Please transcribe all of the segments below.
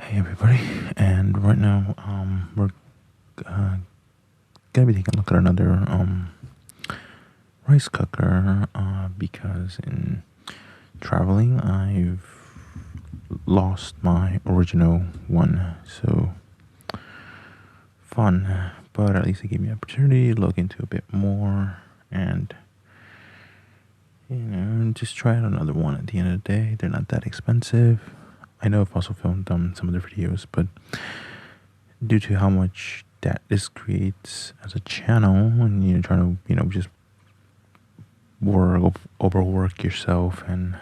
Hey everybody, and right now we're gonna be taking a look at another rice cooker because in traveling I've lost my original one. So fun, but at least it gave me an opportunity to look into a bit more and just try out another one. At the end of the day, they're not that expensive. I know I've also filmed some other videos, but due to how much that this creates as a channel, and trying to just overwork yourself and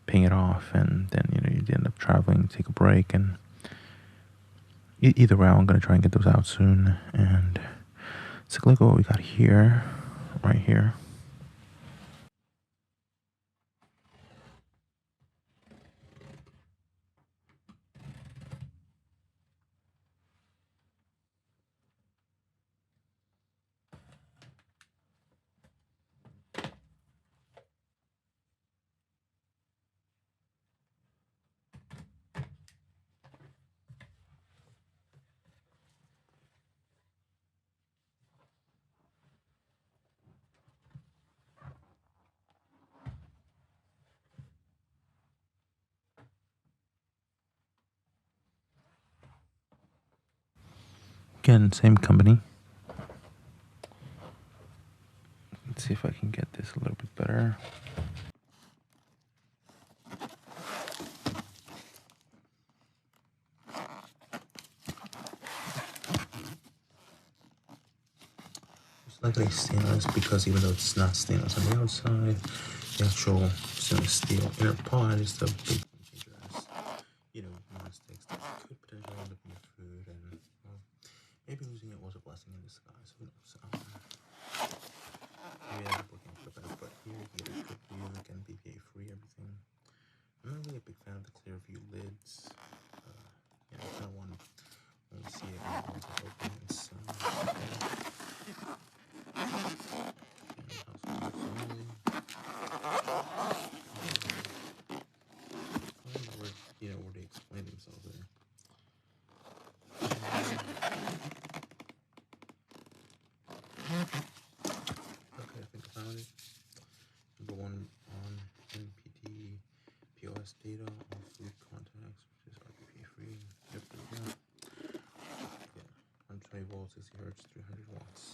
paying it off, and then you end up traveling, take a break, and either way, I'm gonna try and get those out soon. And let's take a look at what we got here, right here. Again, same company. Let's see if I can get this a little bit better. It's likely stainless because even though it's not stainless on the outside, the actual stainless steel inner pod is the big changer. Non-sticks that could potentially end up in your food, and maybe losing it was a blessing in disguise. Who knows? Maybe I end up looking for better, but here you get a good view, again, BPA free, everything. I'm not really a big fan of the clear view lids. I kind of want to only see it when it's open inside. Where they explain themselves there. Okay, I think I found it. Number one on NPT POS data on food contacts, which is RPP free. Yep, there we go. Yeah, 120 volts, 60 hertz, 300 watts.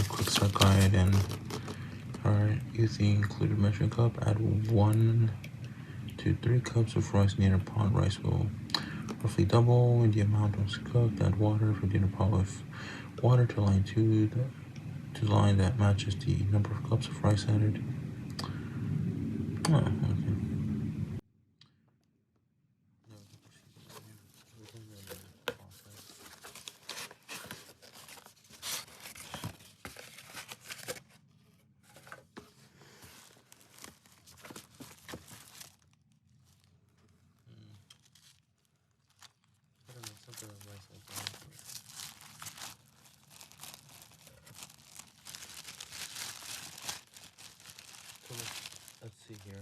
Quick start guide, and alright, use the included measuring cup. Add 1 to 3 cups of rice in the inner pot. Rice will roughly double in the amount once cooked. Add water for the inner pot with water to line 2, to the line that matches the number of cups of rice added. Oh, okay. Let's see here.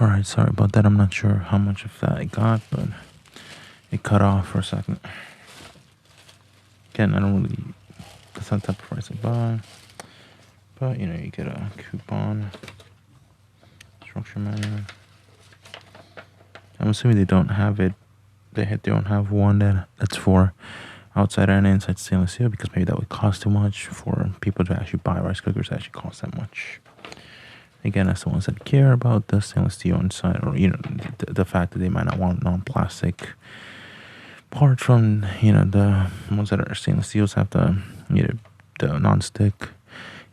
Alright, sorry about that. I'm not sure how much of that I got, but it cut off for a second. Again, that's not the type of price I buy. But, you get a coupon. Structure manual. I'm assuming they don't have it. They don't have one that's for outside and inside stainless steel, because maybe that would cost too much for people to actually buy rice cookers that actually cost that much. Again, that's the ones that care about the stainless steel inside, or the fact that they might not want non-plastic apart from the ones that are stainless steels have the non-stick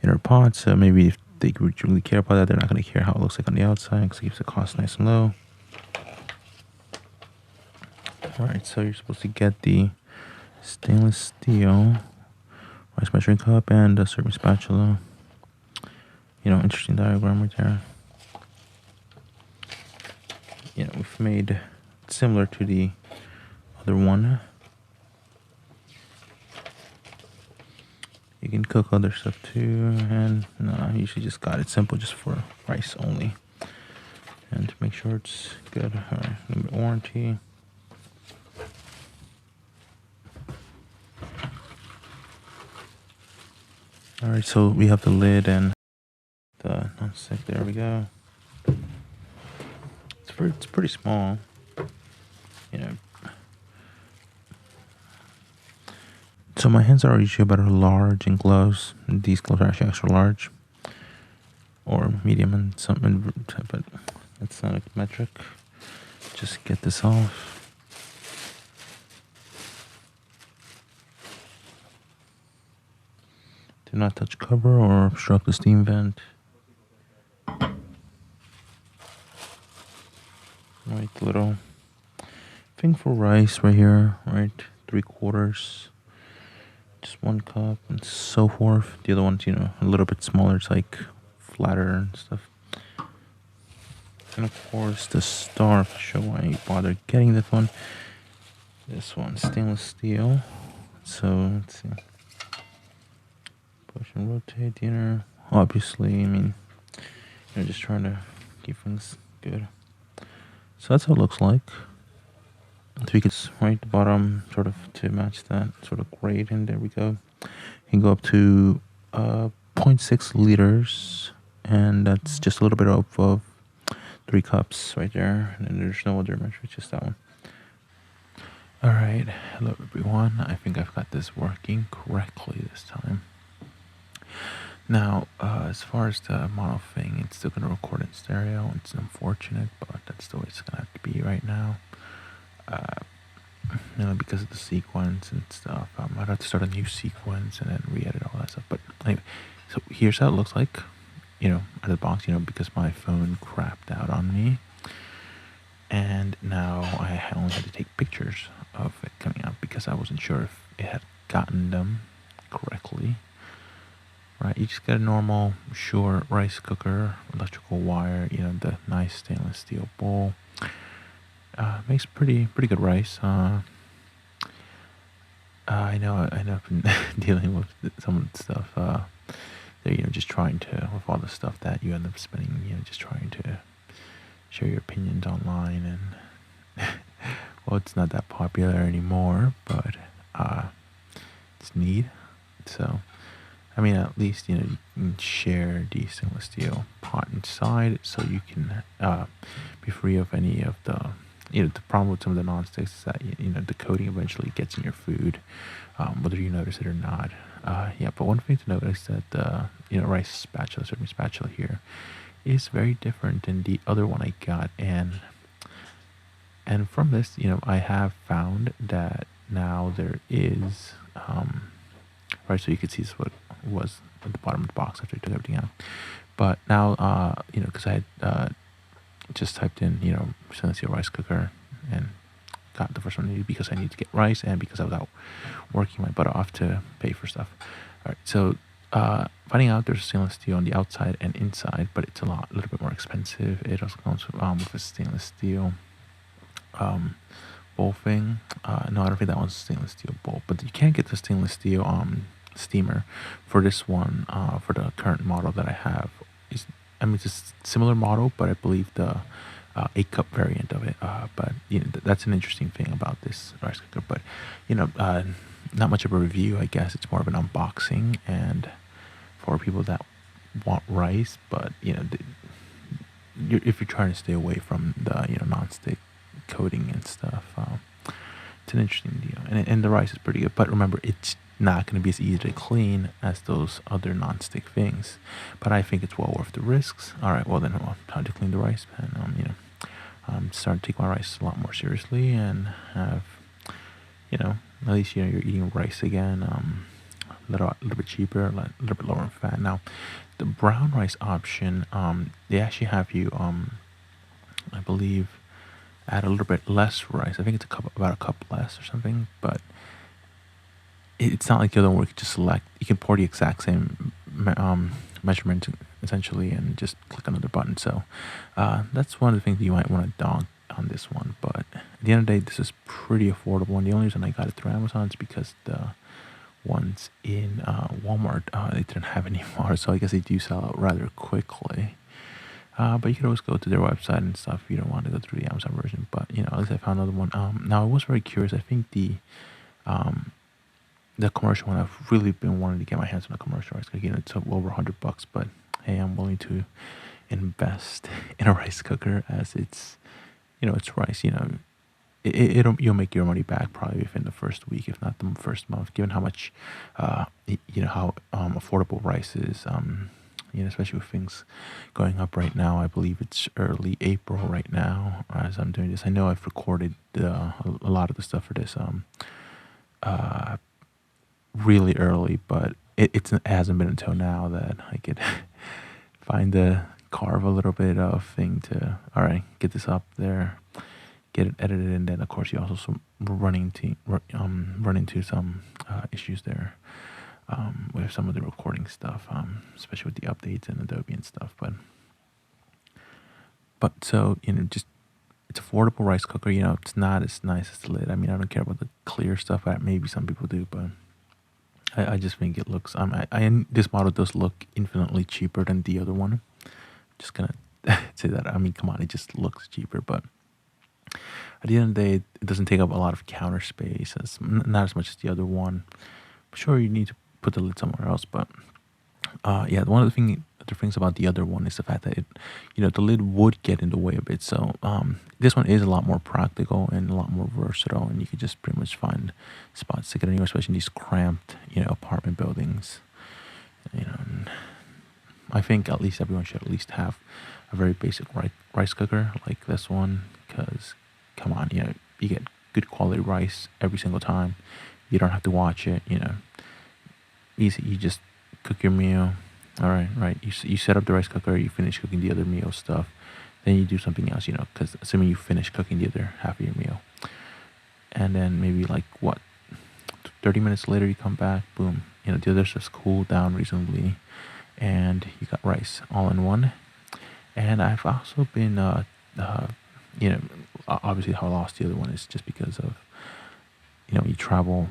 inner pot, so maybe if they really care about that, they're not going to care how it looks like on the outside because it keeps the cost nice and low. Alright, so you're supposed to get the stainless steel rice measuring cup and a serving spatula. Interesting diagram right there. We've made similar to the other one. You can cook other stuff too, and no, I usually just got it simple just for rice only. And to make sure it's good. Alright, limited warranty. Alright, so we have the lid and the non-stick. There we go. It's pretty small. So my hands are usually about large in gloves. These gloves are actually extra large, or medium and something, but it's not a metric. Just get this off. Do not touch cover or obstruct the steam vent. Right, little thing for rice right here, right? 3/4, just 1 cup, and so forth. The other one's, a little bit smaller. It's like flatter and stuff. And of course, the star, to show why I bother getting this one. This one's stainless steel. So let's see. Push and rotate the inner. Obviously, just trying to keep things good. So that's how it looks like. So you can right at the bottom, sort of to match that sort of grade, and there we go. You can go up to 0.6 liters, and that's just a little bit of 3 cups right there. And then there's no other measure, it's just that one. Alright, hello everyone. I think I've got this working correctly this time. Now, as far as the mono thing, it's still going to record in stereo. It's unfortunate, but that's the way it's going to have to be right now. Because of the sequence and stuff. I'd have to start a new sequence and then re-edit all that stuff. But anyway, so here's how it looks like, out of the box, because my phone crapped out on me. And now I only had to take pictures of it coming out because I wasn't sure if it had gotten them correctly. Right, you just get a normal Shure rice cooker, electrical wire, the nice stainless steel bowl. Makes pretty good rice. I know I've been dealing with some of the stuff. They're just trying to, with all the stuff that you end up spending, just trying to share your opinions online, and well, it's not that popular anymore, but it's neat. So at least you can share the stainless steel pot inside, so you can be free of any of the the problem with some of the non-sticks is that the coating eventually gets in your food, whether you notice it or not. But one thing to notice that the rice spatula, serving spatula here, is very different than the other one I got, and from this, I have found that now there is right, so you can see this what was at the bottom of the box after I took everything out. But now, because I had just typed in, stainless steel rice cooker, and got the first one I needed because I needed to get rice and because I was out working my butt off to pay for stuff. All right, so finding out there's stainless steel on the outside and inside, but it's a little bit more expensive. It also comes with a stainless steel bowl thing. No, I don't think that one's a stainless steel bowl, but you can get the stainless steel steamer for this one. For the current model that I have, it's a similar model, but I believe the 8-cup variant of it. But that's an interesting thing about this rice cooker. But not much of a review, I guess. It's more of an unboxing, and for people that want rice, but if you're trying to stay away from the non-stick coating and stuff, it's an interesting deal. And the rice is pretty good, but remember, it's not going to be as easy to clean as those other non-stick things, but I think it's well worth the risks. All right, well then, time to clean the rice pan. I'm starting to take my rice a lot more seriously and have you know, at least you're eating rice again. A little bit cheaper, a little bit lower in fat. Now, the brown rice option, they actually have you, I believe, add a little bit less rice. I think it's about a cup less or something, but it's not like the other one where you can just select. You can pour the exact same measurement essentially, and just click another button. So that's one of the things that you might want to dog on this one. But at the end of the day, this is pretty affordable, and the only reason I got it through Amazon is because the ones in Walmart they didn't have any more, so I guess they do sell out rather quickly. But you could always go to their website and stuff if you don't want to go through the Amazon version. But at least I found another one. Now I was very curious. I think the commercial one, I've really been wanting to get my hands on a commercial rice cooker. It's over $100, but hey, I'm willing to invest in a rice cooker as it's rice. You'll make your money back probably within the first week, if not the first month, given how much how affordable rice is. Especially with things going up right now. I believe it's early April right now as I'm doing this. I know I've recorded a lot of the stuff for this really early, but it hasn't been until now that I could carve a little bit of thing to, all right, get this up there, get it edited, and then of course you also run into some issues there with some of the recording stuff, especially with the updates and Adobe and stuff. But so just it's affordable rice cooker. It's not as nice as the lid. I mean, I don't care about the clear stuff. Maybe some people do, but I just think it looks. This model does look infinitely cheaper than the other one. Just gonna say that. I mean, come on, it just looks cheaper, but at the end of the day, it doesn't take up a lot of counter space. It's not as much as the other one. Sure, you need to put the lid somewhere else, but one of the things about the other one is the fact that the lid would get in the way a bit. So this one is a lot more practical and a lot more versatile, and you could just pretty much find spots to get anywhere, especially in these cramped apartment buildings. And I think at least everyone should at least have a very basic rice cooker like this one, because come on, you get good quality rice every single time. You don't have to watch it. Easy. You just cook your meal. All right. You set up the rice cooker. You finish cooking the other meal stuff. Then you do something else. Because assuming you finish cooking the other half of your meal, and then maybe 30 minutes later you come back. Boom. The other stuff's cooled down reasonably, and you got rice all in one. And I've also been obviously how I lost the other one is just because of you travel.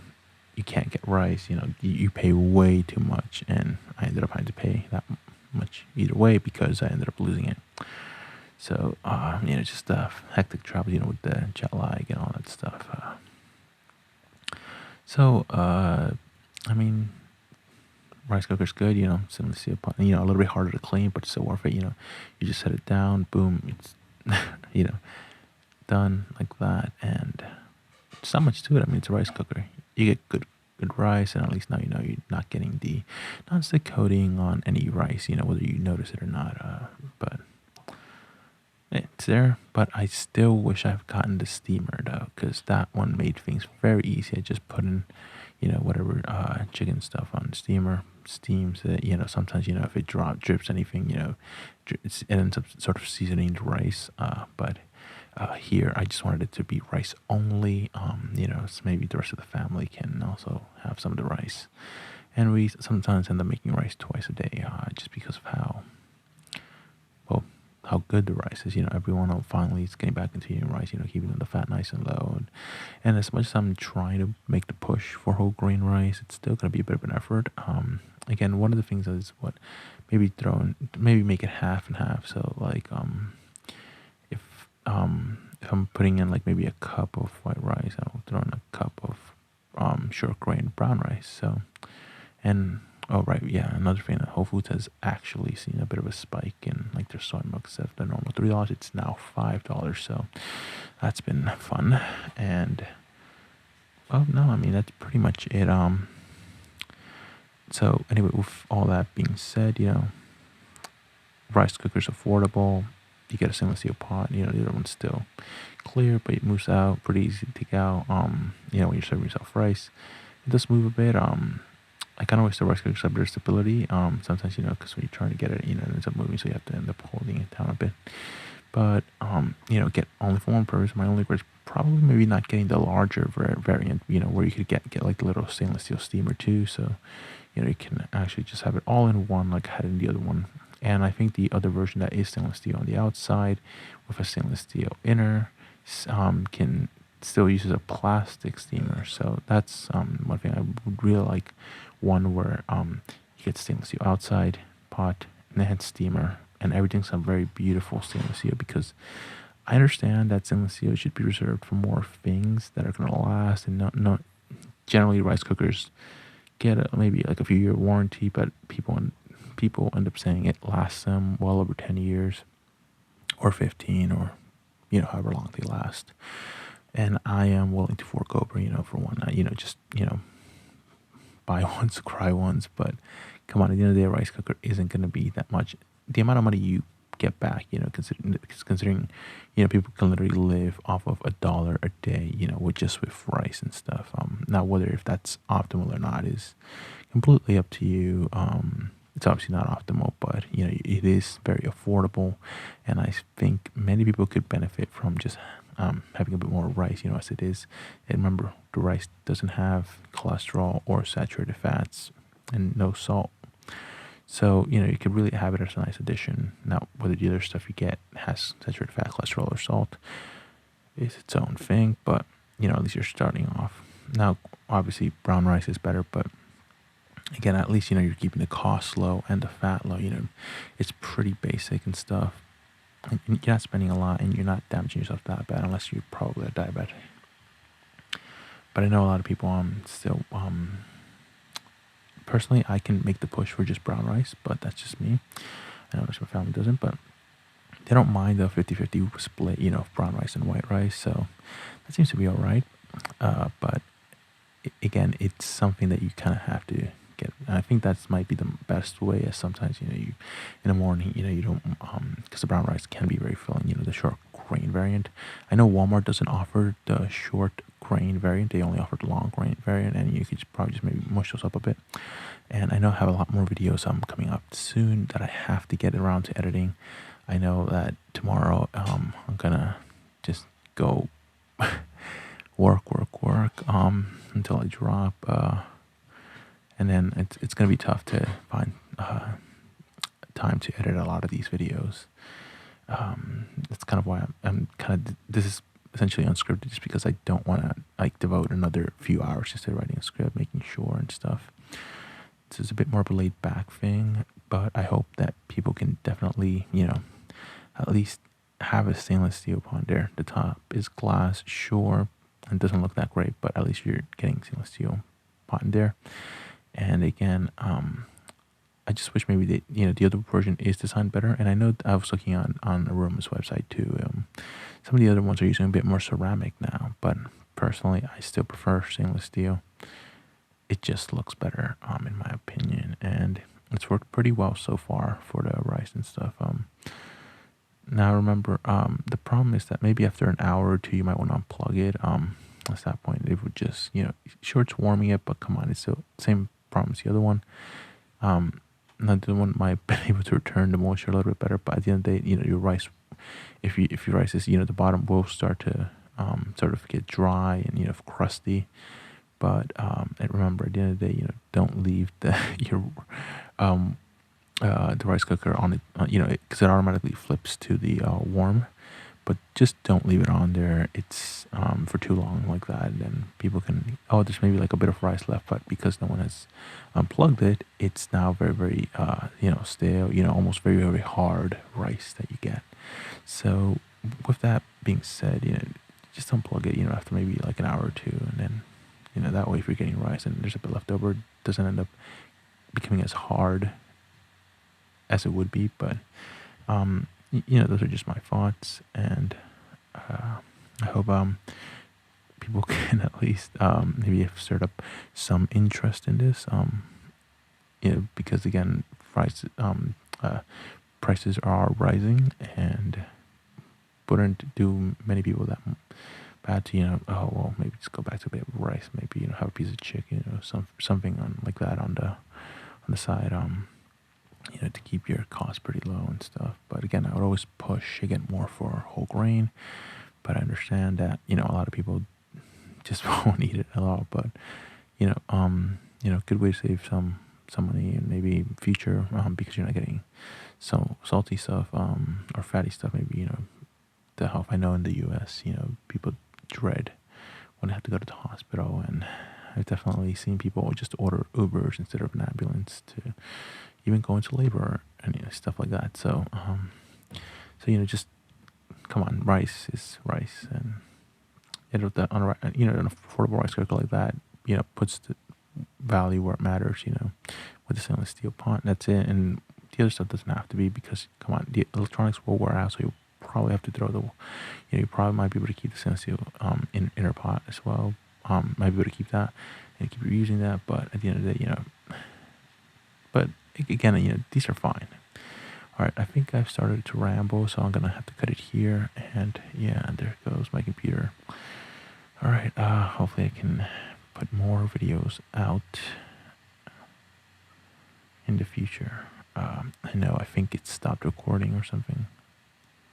You can't get rice, you pay way too much, and I ended up having to pay that much either way because I ended up losing it. So, just hectic travel, with the jet lag and all that stuff. I mean, rice cooker's good, similar to a little bit harder to clean, but it's still worth it, You just set it down, boom, it's, done like that, and there's not much to it. I mean, it's a rice cooker. You get good rice, and at least now you're not getting the non-stick coating on any rice, whether you notice it or not. But it's there. But I still wish I've gotten the steamer though, because that one made things very easy. I just put in, whatever chicken stuff on the steamer, steams it. Sometimes if it drips anything, it ends up sort of seasoning the rice. But here I just wanted it to be rice only, so maybe the rest of the family can also have some of the rice. And we sometimes end up making rice twice a day, just because of how good the rice is. Everyone finally is getting back into eating rice, keeping the fat nice and low. And as much as I'm trying to make the push for whole grain rice, it's still going to be a bit of an effort. Again, one of the things is maybe make it half and half. So if I'm putting in maybe a cup of white rice, I'll throw in a cup of short grain brown rice. So, and another thing that Whole Foods has actually seen a bit of a spike in their soy milk. Instead of the normal $3, it's now $5. So that's been fun. And that's pretty much it. So anyway, with all that being said, rice cooker's affordable. you get a stainless steel pot. The other one's still clear, but it moves out pretty easy to take out. When you're serving yourself rice, it does move a bit. I kind of wish the rice cooker had better stability. Sometimes because when you're trying to get it, it ends up moving, so you have to end up holding it down a bit. But get only for one purpose. My only regret is probably maybe not getting the larger variant. Where you could get like the little stainless steel steamer too. So you can actually just have it all in one, like I had in the other one. And I think the other version that is stainless steel on the outside with a stainless steel inner can still uses a plastic steamer. So that's one thing I would really like. One where you get stainless steel outside pot and then steamer, and everything's a very beautiful stainless steel, because I understand that stainless steel should be reserved for more things that are going to last, and not generally rice cookers get maybe like a few year warranty, but people end up saying it lasts them well over 10 years or 15, or however long they last. And I am willing to fork over for one night, just buy once, cry once. But come on, at the end of the day, a rice cooker isn't going to be that much. The amount of money you get back, considering people can literally live off of $1 a day, with rice and stuff. Now, whether if that's optimal or not is completely up to you. It's obviously not optimal, but it is very affordable, and I think many people could benefit from just having a bit more rice, as it is. And remember, the rice doesn't have cholesterol or saturated fats and no salt. So, you could really have it as a nice addition. Now, whether the other stuff you get has saturated fat, cholesterol, or salt is its own thing, but, at least you're starting off. Now, obviously, brown rice is better, but again, at least, you're keeping the cost low and the fat low. It's pretty basic and stuff. And you're not spending a lot, and you're not damaging yourself that bad, unless you're probably a diabetic. But I know a lot of people still personally, I can make the push for just brown rice, but that's just me. I know my family doesn't, but they don't mind the 50-50 split, of brown rice and white rice. So that seems to be all right. But again, it's something that you kind of have to get. And I think that might be the best way. As sometimes, you in the morning, you don't, because the brown rice can be very filling. The short grain variant. I know Walmart doesn't offer the short grain variant. They only offer the long grain variant, and you could probably just maybe mush those up a bit. And I know I have a lot more videos coming up soon that I have to get around to editing. I know that tomorrow I'm gonna just go work until I drop, and then it's gonna be tough to find time to edit a lot of these videos. That's kind of why I'm kind of, this is essentially unscripted, just because I don't want to devote another few hours just to writing a script, making sure and stuff. This is a bit more of a laid back thing, but I hope that people can definitely, at least have a stainless steel pot there. The top is glass, sure, and doesn't look that great, but at least you're getting stainless steel pot in there. And again, I just wish maybe the other version is designed better. And I know I was looking on AROMA's website too. Some of the other ones are using a bit more ceramic now, but personally, I still prefer stainless steel. It just looks better, in my opinion, and it's worked pretty well so far for the rice and stuff. Now remember, the problem is that maybe after an hour or two, you might want to unplug it. At that point, it would just, sure, it's warming it, but come on, it's still the same problem as the other one. Now the other one might have been able to return the moisture a little bit better, but at the end of the day, your rice, if your rice is, the bottom will start to sort of get dry and crusty. But and remember, at the end of the day, don't leave the rice cooker on it, because it automatically flips to the warm. But just don't leave it on there. It's for too long like that, and then people can, there's maybe like a bit of rice left, but because no one has unplugged it, it's now very, very stale, almost very, very hard rice that you get. So with that being said, just unplug it, after maybe like an hour or two, and then that way, if you're getting rice and there's a bit left over, it doesn't end up becoming as hard as it would be. But those are just my thoughts, and I hope people can at least maybe start up some interest in this. Because again, prices are rising, and wouldn't do many people that bad to, oh well, maybe just go back to a bit of rice, maybe, have a piece of chicken, something on like that on the side, to keep your costs pretty low and stuff. But again, I would always push again more for whole grain. But I understand that, a lot of people just won't eat it at all. But good way to save some money and maybe future, because you're not getting so salty stuff, or fatty stuff. Maybe, the health. I know in the U.S., people dread when they have to go to the hospital, and I've definitely seen people just order Ubers instead of an ambulance to even go into labor and stuff like that. So, just come on, rice is rice, and an affordable rice cooker like that, puts the value where it matters. With the stainless steel pot, that's it. And the other stuff doesn't have to be, because come on, the electronics will wear out, so you probably have to throw the, you probably might be able to keep the stainless steel inner pot as well. Might be able to keep that and keep reusing that, but at the end of the day, but again, these are fine. All right, I think I've started to ramble, so I'm gonna have to cut it here. And yeah, there goes my computer. All right, hopefully I can put more videos out in the future. I know, I think it stopped recording or something.